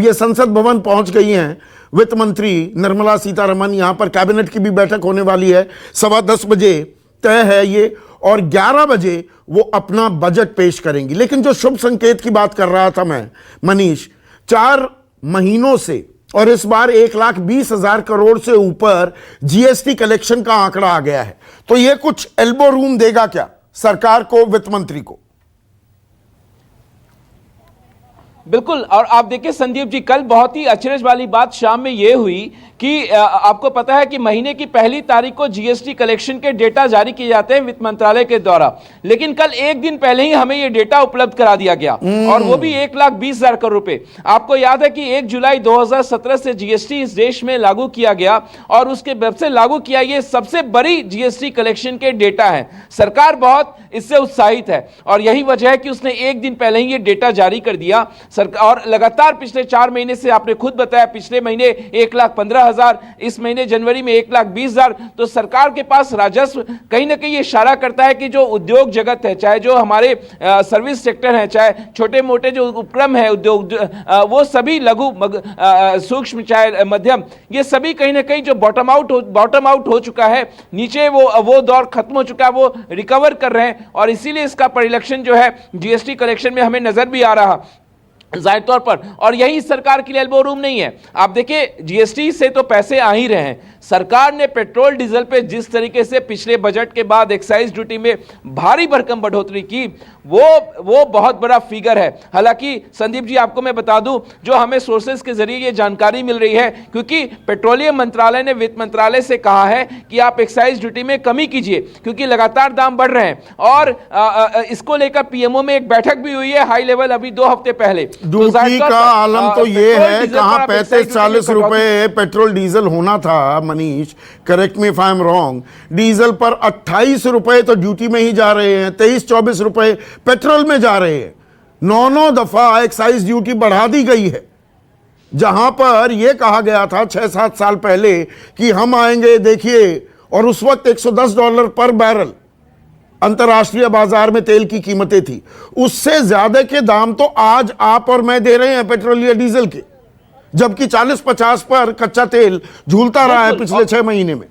ये संसद भवन पहुंच गई हैं वित्त मंत्री निर्मला सीतारमण। यहां पर कैबिनेट की भी बैठक होने वाली है, 10:15 बजे तय है ये, और 11 बजे वो अपना बजट पेश करेंगी। लेकिन जो शुभ संकेत की बात कर रहा था मैं मनीष, 4 महीनों से और इस बार 1,20,000 करोड़ से ऊपर जीएसटी कलेक्शन का आंकड़ा आ गया है, तो ये कुछ एल्बो रूम देगा क्या सरकार को, वित्त मंत्री को? बिल्कुल। और आप देखिए संदीप जी, कल बहुत ही अचरज वाली बात शाम में यह हुई कि आपको पता है कि महीने की 1 तारीख को जीएसटी कलेक्शन के डेटा जारी किए जाते हैं वित्त मंत्रालय के द्वारा, लेकिन कल एक दिन पहले ही हमें यह डेटा उपलब्ध करा दिया गया, और वो भी 1,20,000 करोड़ रुपए। आपको याद है कि 1 जुलाई 2017 से जीएसटी इस देश में लागू किया गया, और उसके जब से लागू किया, ये सबसे बड़ी जीएसटी कलेक्शन के डेटा है। सरकार बहुत इससे उत्साहित है, और यही वजह है कि उसने एक दिन पहले ही ये डेटा जारी कर दिया। और लगातार पिछले 4 महीने से आपने खुद बताया, पिछले महीने 1,15,000, इस महीने जनवरी में 1,20,000। तो सरकार के पास राजस्व कहीं ना कहीं ये इशारा करता है कि जो उद्योग जगत है, चाहे जो हमारे सर्विस सेक्टर है, चाहे छोटे मोटे जो उपक्रम है उद्योग, वो सभी लघु सूक्ष्म चाहे मध्यम, ये सभी कहीं ना कहीं जो बॉटम आउट हो चुका है, नीचे वो दौर खत्म हो चुका है, वो रिकवर कर रहे हैं, और इसीलिए इसका परिलक्षण जो है जीएसटी कलेक्शन में हमें नजर भी आ रहा जाहिर तौर पर। और यही सरकार के लिए एल्बो रूम नहीं है। आप देखिए, जीएसटी से तो पैसे आ ही रहे हैं। सरकार ने पेट्रोल डीजल पे जिस तरीके से पिछले बजट के बाद एक्साइज ड्यूटी में भारी भरकम बढ़ोतरी की, वो बहुत बड़ा फिगर है। हालांकि संदीप जी, आपको मैं बता दूं, जो हमें सोर्सेस के जरिए ये जानकारी मिल रही है, क्योंकि पेट्रोलियम मंत्रालय ने वित्त मंत्रालय से कहा है कि आप एक्साइज ड्यूटी में कमी कीजिए, क्योंकि लगातार दाम बढ़ रहे हैं। और इसको लेकर पीएमओ में एक बैठक भी हुई है हाई लेवल, अभी 2 हफ्ते पहले। ड्यूटी का आलम तो ये है, कहां 35-40 रुपए पेट्रोल डीजल होना था Manish, correct me if I am wrong, diesel पर 28 रुपए तो ड्यूटी में ही जा रहे हैं, 23-24 रुपए पेट्रोल में जा रहे हैं। 9 दफा एक्साइज ड्यूटी बढ़ा दी गई है, जहां पर यह कहा गया था 6-7 साल पहले कि हम आएंगे, देखिए, और उस वक्त $110 पर बैरल अंतर्राष्ट्रीय बाजार में तेल की कीमतें थी। उससे ज्यादा के दाम तो आज आप और मैं दे रहे हैं पेट्रोल या डीजल के, जबकि 40-50 पर कच्चा तेल झूलता रहा है पिछले 6 महीने में।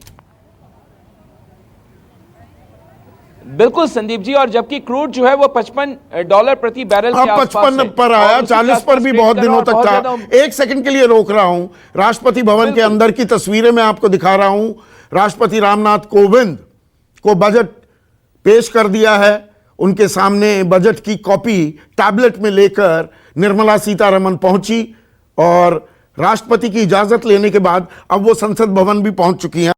बिल्कुल संदीप जी, और जबकि क्रूड जो है वो $55 प्रति बैरल के आसपास 55 पर आया, 40 पर भी बहुत दिनों तक था। एक सेकंड के लिए रोक रहा हूं, राष्ट्रपति भवन के अंदर की तस्वीरें मैं आपको दिखा रहा हूं। राष्ट्रपति रामनाथ कोविंद को बजट पेश कर दिया है, उनके सामने बजट की कॉपी टैबलेट में लेकर निर्मला सीतारमण पहुंची, और राष्ट्रपति की इजाजत लेने के बाद अब वो संसद भवन भी पहुंच चुकी हैं।